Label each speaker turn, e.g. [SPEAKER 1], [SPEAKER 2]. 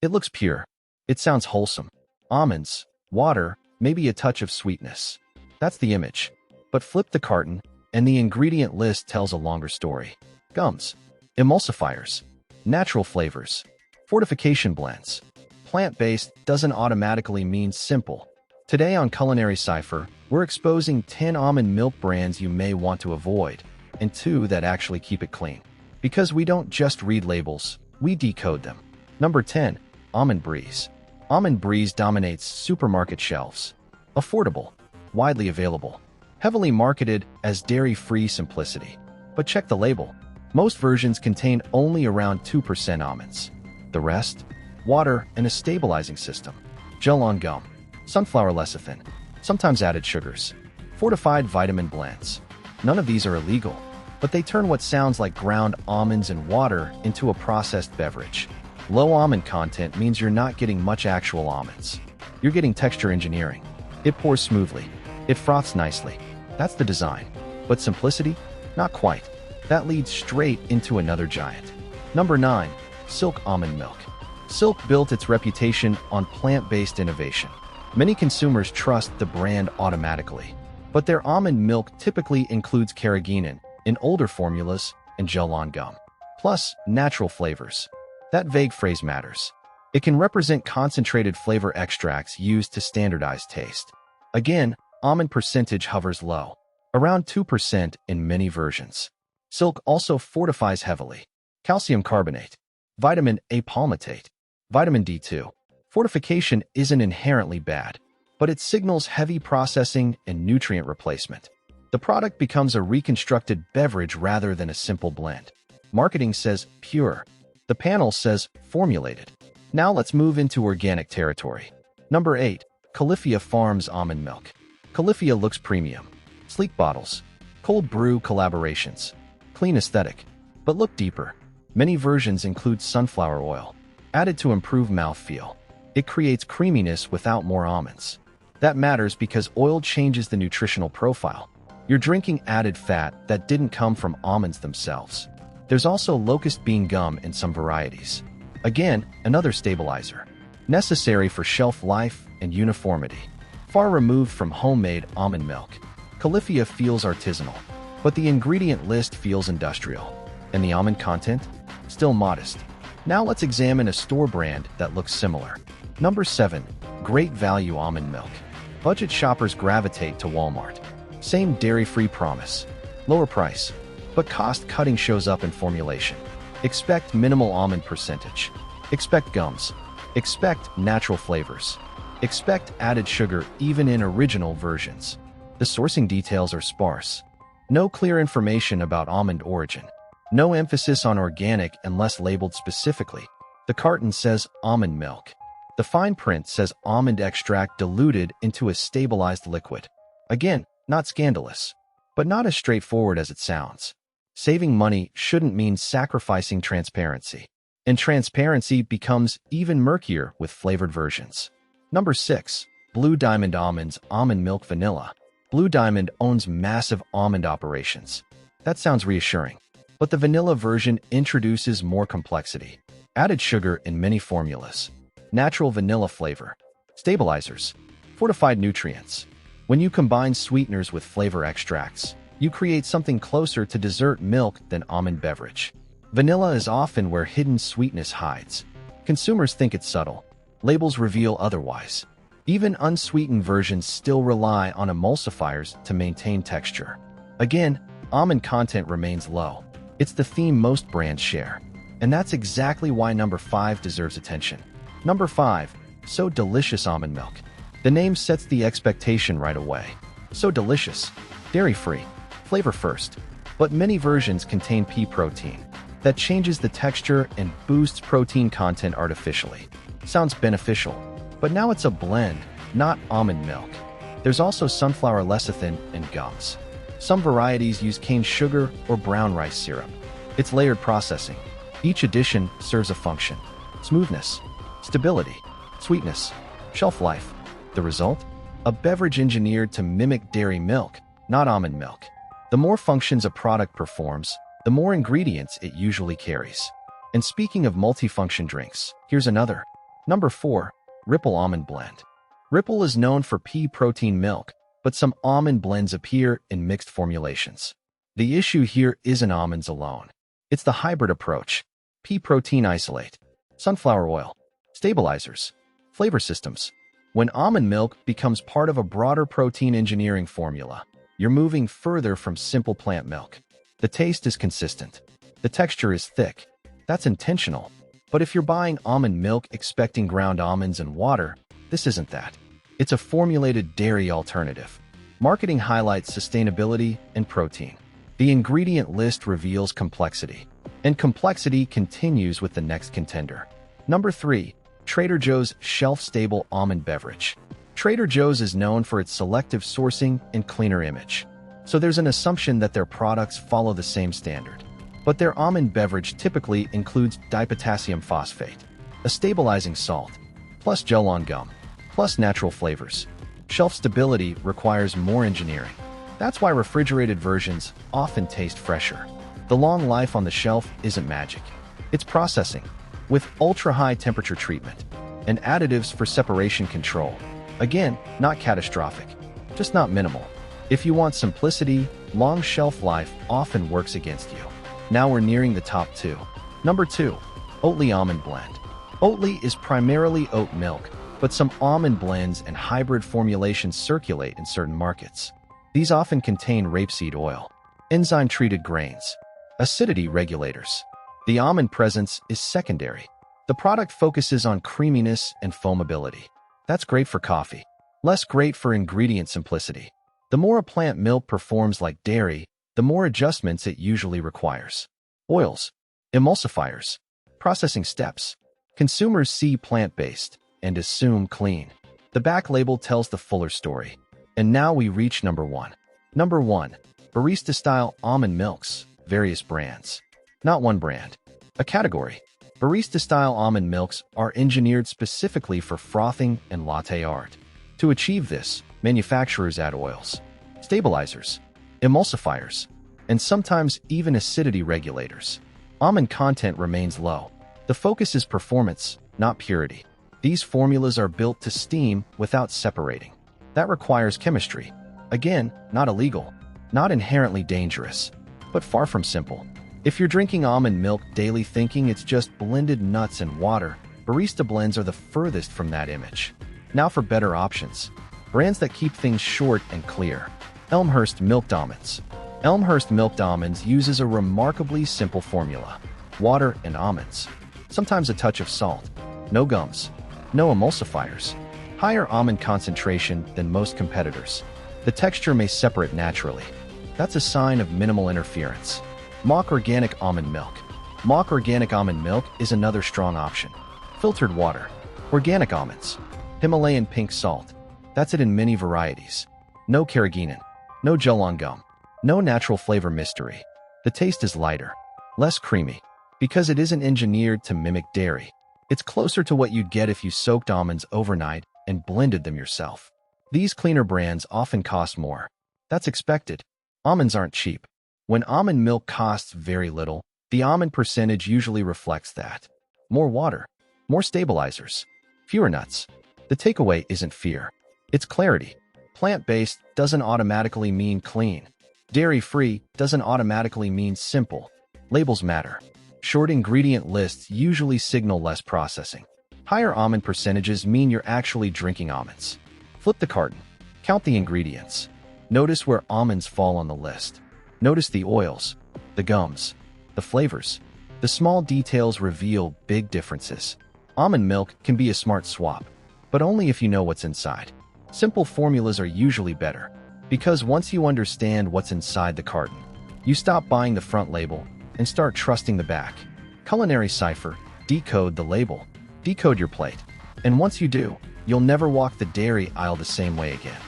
[SPEAKER 1] It looks pure. It sounds wholesome. Almonds, water, maybe a touch of sweetness. That's the image. But flip the carton, and the ingredient list tells a longer story. Gums, emulsifiers, natural flavors, fortification blends. Plant-based doesn't automatically mean simple. Today on Culinary Cipher, we're exposing 10 almond milk brands you may want to avoid, and 2 that actually keep it clean. Because we don't just read labels, we decode them. Number 10. Almond Breeze. Almond Breeze dominates supermarket shelves. Affordable, widely available, heavily marketed as dairy-free simplicity. But check the label. Most versions contain only around 2% almonds. The rest? Water and a stabilizing system. Gel on gum. Sunflower lecithin. Sometimes added sugars. Fortified vitamin blends. None of these are illegal, but they turn what sounds like ground almonds and water into a processed beverage. Low almond content means you're not getting much actual almonds. You're getting texture engineering. It pours smoothly. It froths nicely. That's the design. But simplicity? Not quite. That leads straight into another giant. Number 9. Silk Almond Milk. Silk built its reputation on plant-based innovation. Many consumers trust the brand automatically, but their almond milk typically includes carrageenan in older formulas and gel on gum, plus natural flavors. That vague phrase matters. It can represent concentrated flavor extracts used to standardize taste. Again, almond percentage hovers low, around 2% in many versions. Silk also fortifies heavily. Calcium carbonate, vitamin A palmitate, vitamin D2. Fortification isn't inherently bad, but it signals heavy processing and nutrient replacement. The product becomes a reconstructed beverage rather than a simple blend. Marketing says pure. The panel says formulated. Now let's move into organic territory. Number 8. Califia Farms Almond Milk. Califia looks premium. Sleek bottles. Cold brew collaborations. Clean aesthetic. But look deeper. Many versions include sunflower oil, added to improve mouthfeel. It creates creaminess without more almonds. That matters because oil changes the nutritional profile. You're drinking added fat that didn't come from almonds themselves. There's also locust bean gum in some varieties. Again, another stabilizer. Necessary for shelf life and uniformity. Far removed from homemade almond milk. Califia feels artisanal, but the ingredient list feels industrial. And the almond content? Still modest. Now let's examine a store brand that looks similar. Number 7. Great Value Almond Milk. Budget shoppers gravitate to Walmart. Same dairy-free promise. Lower price. But cost-cutting shows up in formulation. Expect minimal almond percentage. Expect gums. Expect natural flavors. Expect added sugar even in original versions. The sourcing details are sparse. No clear information about almond origin. No emphasis on organic unless labeled specifically. The carton says almond milk. The fine print says almond extract diluted into a stabilized liquid. Again, not scandalous, but not as straightforward as it sounds. Saving money shouldn't mean sacrificing transparency. And transparency becomes even murkier with flavored versions. Number 6. Blue Diamond Almonds Almond Milk Vanilla. Blue Diamond owns massive almond operations. That sounds reassuring. But the vanilla version introduces more complexity. Added sugar in many formulas. Natural vanilla flavor. Stabilizers. Fortified nutrients. When you combine sweeteners with flavor extracts, you create something closer to dessert milk than almond beverage. Vanilla is often where hidden sweetness hides. Consumers think it's subtle. Labels reveal otherwise. Even unsweetened versions still rely on emulsifiers to maintain texture. Again, almond content remains low. It's the theme most brands share. And that's exactly why number 5 deserves attention. Number 5. So Delicious Almond Milk. The name sets the expectation right away. So delicious. Dairy-free. Flavor first. But many versions contain pea protein. That changes the texture and boosts protein content artificially. Sounds beneficial. But now it's a blend, not almond milk. There's also sunflower lecithin and gums. Some varieties use cane sugar or brown rice syrup. It's layered processing. Each addition serves a function. Smoothness, stability, sweetness, shelf life. The result? A beverage engineered to mimic dairy milk, not almond milk. The more functions a product performs, the more ingredients it usually carries. And speaking of multifunction drinks, here's another. Number 4. Ripple Almond Blend. Ripple is known for pea protein milk, but some almond blends appear in mixed formulations. The issue here isn't almonds alone. It's the hybrid approach: pea protein isolate, sunflower oil, stabilizers, flavor systems. When almond milk becomes part of a broader protein engineering formula, you're moving further from simple plant milk. The taste is consistent. The texture is thick. That's intentional. But if you're buying almond milk expecting ground almonds and water, this isn't that. It's a formulated dairy alternative. Marketing highlights sustainability and protein. The ingredient list reveals complexity. And complexity continues with the next contender. Number 3. Trader Joe's shelf-stable almond beverage. Trader Joe's is known for its selective sourcing and cleaner image. So there's an assumption that their products follow the same standard. But their almond beverage typically includes dipotassium phosphate, a stabilizing salt, plus gel-on gum, plus natural flavors. Shelf stability requires more engineering. That's why refrigerated versions often taste fresher. The long life on the shelf isn't magic. It's processing, with ultra-high temperature treatment and additives for separation control. Again, not catastrophic, just not minimal. If you want simplicity, long shelf life often works against you. Now we're nearing the top 2. Number 2. Oatly Almond Blend. Oatly is primarily oat milk, but some almond blends and hybrid formulations circulate in certain markets. These often contain rapeseed oil, enzyme-treated grains, acidity regulators. The almond presence is secondary. The product focuses on creaminess and foamability. That's great for coffee, less great for ingredient simplicity. The more a plant milk performs like dairy, the more adjustments it usually requires. Oils, emulsifiers, processing steps. Consumers see plant-based and assume clean. The back label tells the fuller story. And now we reach number 1. Number 1. Barista-style almond milks, various brands. Not one brand, a category. Barista-style almond milks are engineered specifically for frothing and latte art. To achieve this, manufacturers add oils, stabilizers, emulsifiers, and sometimes even acidity regulators. Almond content remains low. The focus is performance, not purity. These formulas are built to steam without separating. That requires chemistry. Again, not illegal, not inherently dangerous, but far from simple. If you're drinking almond milk daily thinking it's just blended nuts and water, barista blends are the furthest from that image. Now for better options. Brands that keep things short and clear. Elmhurst Milked Almonds. Elmhurst Milked Almonds uses a remarkably simple formula: water and almonds. Sometimes a touch of salt. No gums. No emulsifiers. Higher almond concentration than most competitors. The texture may separate naturally. That's a sign of minimal interference. Mock Organic Almond Milk. Mock Organic Almond Milk is another strong option. Filtered water. Organic almonds. Himalayan pink salt. That's it in many varieties. No carrageenan. No gel-on gum. No natural flavor mystery. The taste is lighter, less creamy, because it isn't engineered to mimic dairy. It's closer to what you'd get if you soaked almonds overnight and blended them yourself. These cleaner brands often cost more. That's expected. Almonds aren't cheap. When almond milk costs very little, the almond percentage usually reflects that. More water, more stabilizers, fewer nuts. The takeaway isn't fear. It's clarity. Plant-based doesn't automatically mean clean. Dairy-free doesn't automatically mean simple. Labels matter. Short ingredient lists usually signal less processing. Higher almond percentages mean you're actually drinking almonds. Flip the carton. Count the ingredients. Notice where almonds fall on the list. Notice the oils, the gums, the flavors. The small details reveal big differences. Almond milk can be a smart swap, but only if you know what's inside. Simple formulas are usually better, because once you understand what's inside the carton, you stop buying the front label and start trusting the back. Culinary Cipher, decode the label, decode your plate. And once you do, you'll never walk the dairy aisle the same way again.